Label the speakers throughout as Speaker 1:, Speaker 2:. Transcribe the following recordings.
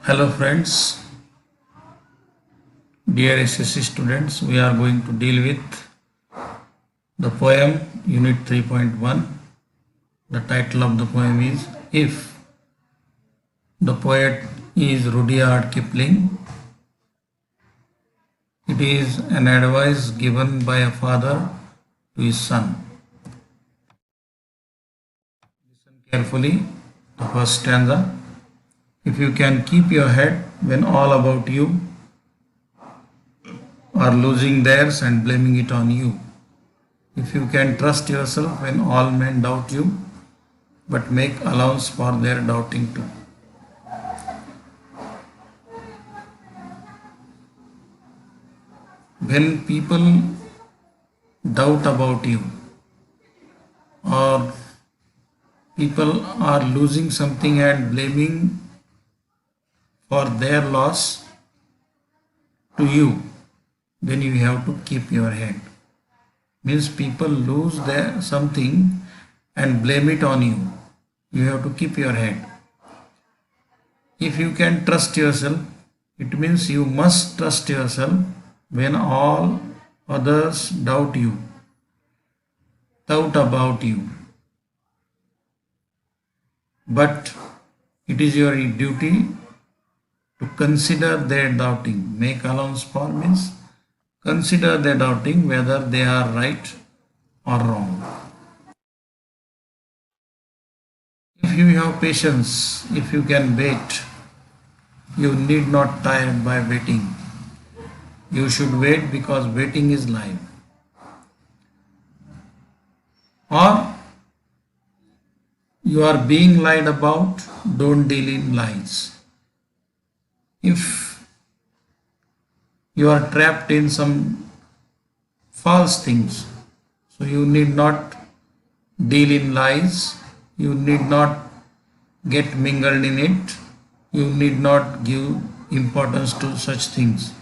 Speaker 1: Hello friends, dear SSC students, we are going to deal with the poem Unit 3.1. The title of the poem is If. The poet is Rudyard Kipling. It is an advice given by a father to his son. Listen carefully, the first stanza. If you can keep your head when all about you are losing theirs and blaming it on you. If you can trust yourself when all men doubt you, but make allowance for their doubting too. When people doubt about you or people are losing something and blaming for their loss to you, then you have to keep your head. Means people lose their something and blame it on you. You have to keep your head. If you can trust yourself, it means you must trust yourself when all others doubt you, doubt about you. But it is your duty to consider their doubting. Make allowance for means consider their doubting whether they are right or wrong. If you have patience, if you can wait, you need not tired by waiting. You should wait because waiting is life. Or you are being lied about, don't deal in lies. If you are trapped in some false things, so you need not deal in lies, you need not get mingled in it, you need not give importance to such things.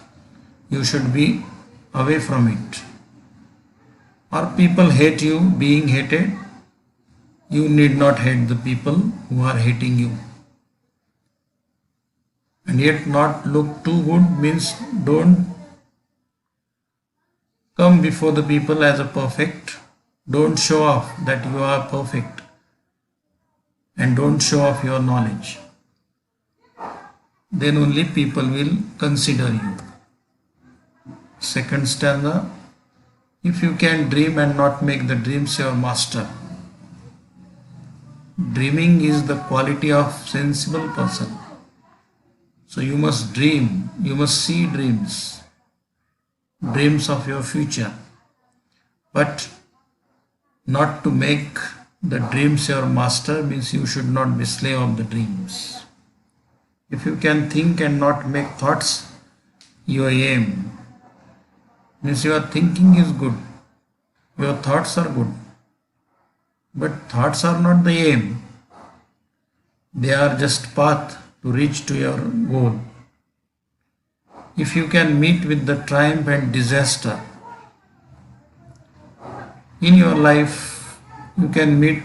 Speaker 1: You should be away from it. Or people hate you, being hated, you need not hate the people who are hating you. And yet not look too good means don't come before the people as a perfect. Don't show off that you are perfect. And don't show off your knowledge. Then only people will consider you. Second stanza. If you can dream and not make the dreams your master. Dreaming is the quality of sensible person. So you must dream, you must see dreams, dreams of your future, but not to make the dreams your master means you should not be slave of the dreams. If you can think and not make thoughts your aim, means your thinking is good, your thoughts are good, but thoughts are not the aim. They are just path to reach to your goal. If you can meet with the triumph and disaster in your life, you can meet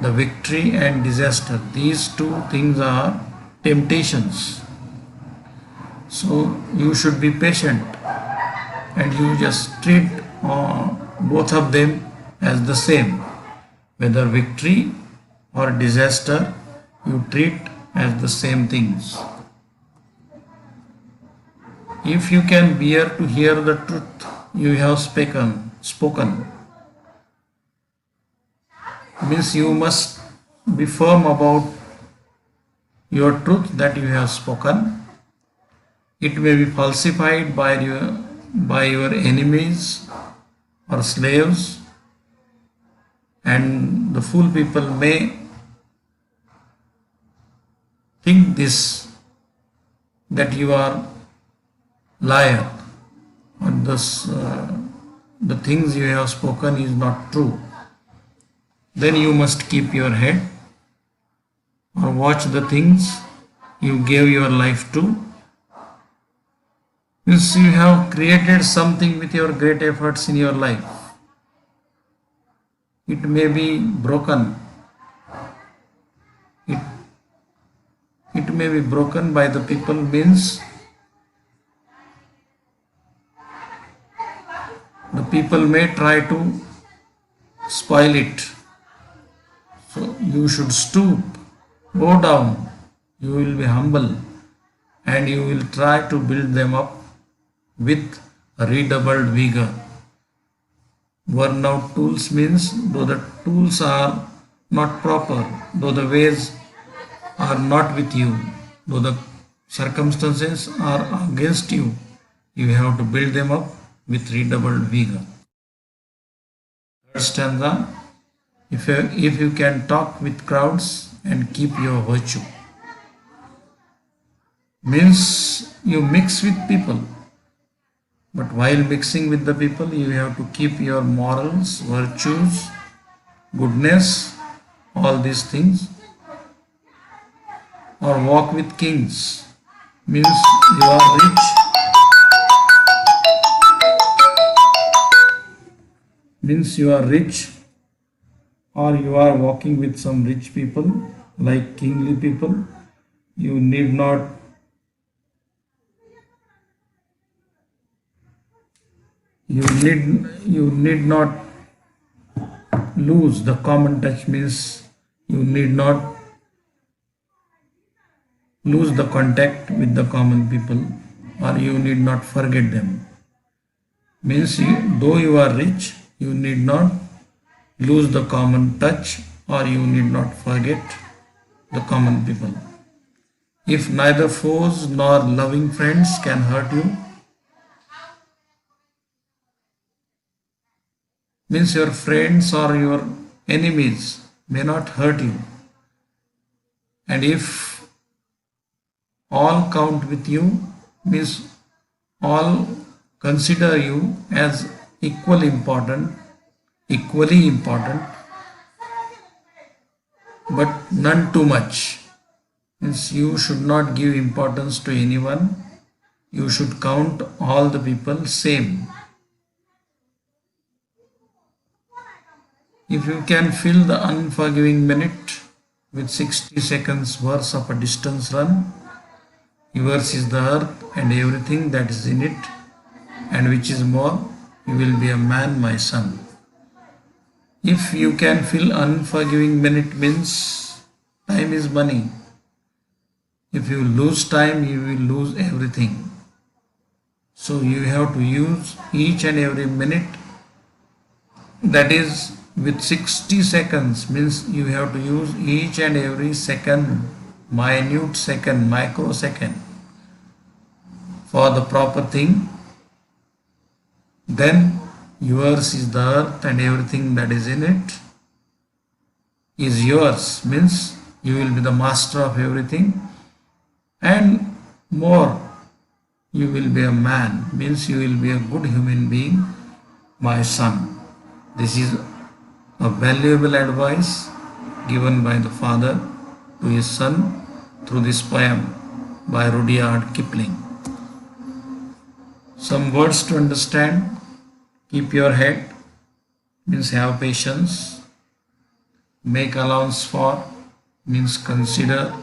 Speaker 1: the victory and disaster. These two things are temptations. So you should be patient and you just treat both of them as the same. Whether victory or disaster, you treat as the same things. If you can bear to hear the truth you have spoken, means you must be firm about your truth that you have spoken. It may be falsified by your enemies or slaves, and the fool people may think this, that you are liar or the things you have spoken is not true. Then you must keep your head or watch the things you gave your life to. Means you have created something with your great efforts in your life. It may be broken. it may be broken by the people means the people may try to spoil it. So you should stoop, go down, you will be humble, and you will try to build them up with redoubled vigor. Worn out tools means though the tools are not proper, though the ways are not with you, though the circumstances are against you, you have to build them up with redoubled vigor. Third stanza, if you can talk with crowds and keep your virtue, means you mix with people, but while mixing with the people you have to keep your morals, virtues, goodness, all these things. Or walk with kings means you are rich, or you are walking with some rich people like kingly people. You need not lose the common touch means you need not lose the contact with the common people, or you need not forget them. Means though you are rich, you need not lose the common touch, or you need not forget the common people. If neither foes nor loving friends can hurt you, means your friends or your enemies may not hurt you, and if all count with you, means all consider you as equally important, but none too much. Means you should not give importance to anyone. You should count all the people same. If you can fill the unforgiving minute with 60 seconds worth of a distance run, yours is the earth and everything that is in it, and which is more, you will be a man, my son. If you can fill unforgiving minute means time is money. If you lose time, you will lose everything. So you have to use each and every minute, that is with 60 seconds, means you have to use each and every second, minute second, microsecond for the proper thing. Then yours is the earth and everything that is in it is yours, means you will be the master of everything, and more, you will be a man, means you will be a good human being, my son. This is a valuable advice given by the father to his son through this poem by Rudyard Kipling. Some words to understand: keep your head means have patience, make allowance for means consider,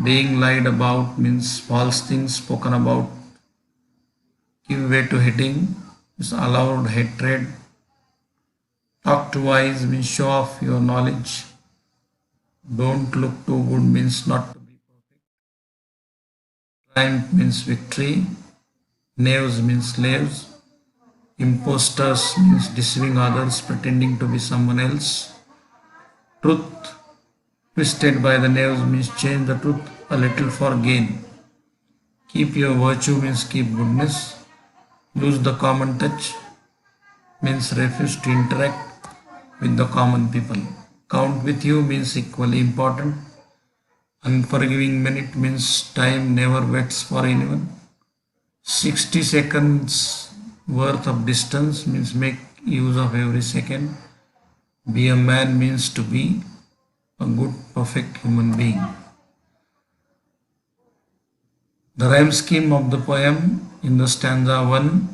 Speaker 1: being lied about means false things spoken about, give way to hating means allowed hatred, talk too wise means show off your knowledge, don't look too good means not to be perfect, triumph means victory, knaves means slaves, impostors means deceiving others, pretending to be someone else, truth twisted by the knaves means change the truth a little for gain, keep your virtue means keep goodness, lose the common touch means refuse to interact with the common people, count with you means equally important, unforgiving minute means time never waits for anyone, 60 seconds worth of distance means make use of every second, be a man means to be a good perfect human being. The rhyme scheme of the poem in the stanza 1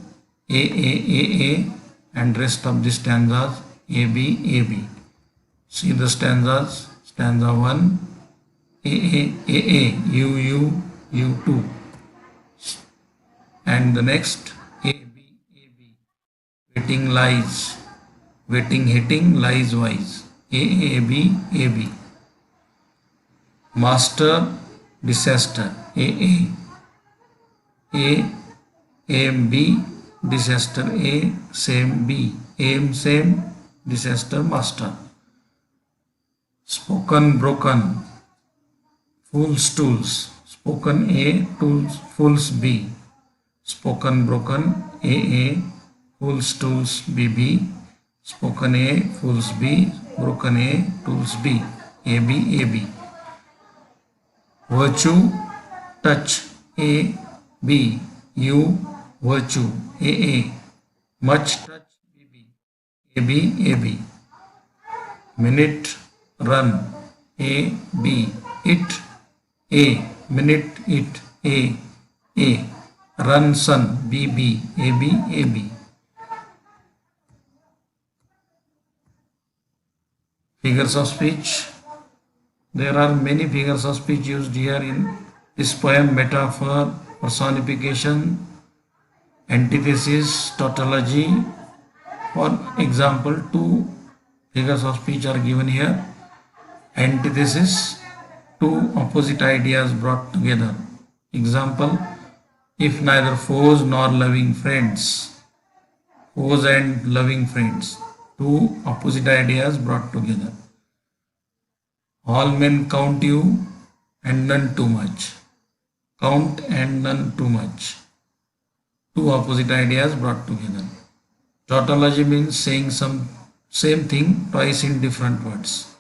Speaker 1: A and rest of the stanzas A B. See the stanzas: stanza 1 you too. And the next AB, waiting lies, waiting hitting lies wise. AB. Master disaster. Aim B disaster. A same B. Aim same disaster master. Spoken broken. Fool's tools. Spoken A tools fools B. Spoken broken A fools tools B. Spoken A fools B. Broken A tools B. AB. Virtue touch B. You virtue A. Much touch B. AB. Minute run B. It A. Minute it A. Run son B. AB. Figures of speech. There are many figures of speech used here in this poem: metaphor, personification, antithesis, tautology. For example, two figures of speech are given here. Antithesis, two opposite ideas brought together. Example, if neither foes nor loving friends. Foes and loving friends, two opposite ideas brought together. All men count you and none too much. Count and none too much. Two opposite ideas brought together. Tautology means saying some same thing twice in different words.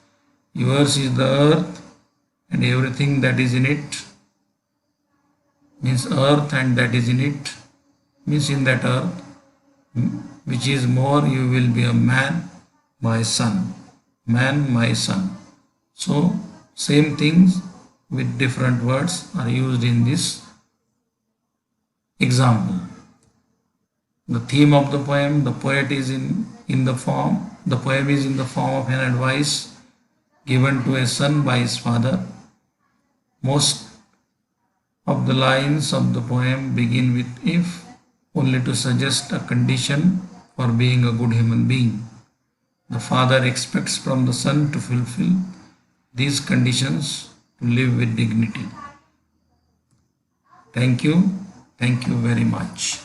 Speaker 1: Yours is the earth and everything that is in it. Means earth and that is in it. Means in that earth, which is more, you will be a man, my son. Man, my son. So, same things with different words are used in this example. The theme of the poem, the poem is in the form of an advice given to a son by his father. Most of the lines of the poem begin with if, only to suggest a condition for being a good human being. The father expects from the son to fulfill these conditions to live with dignity. Thank you very much.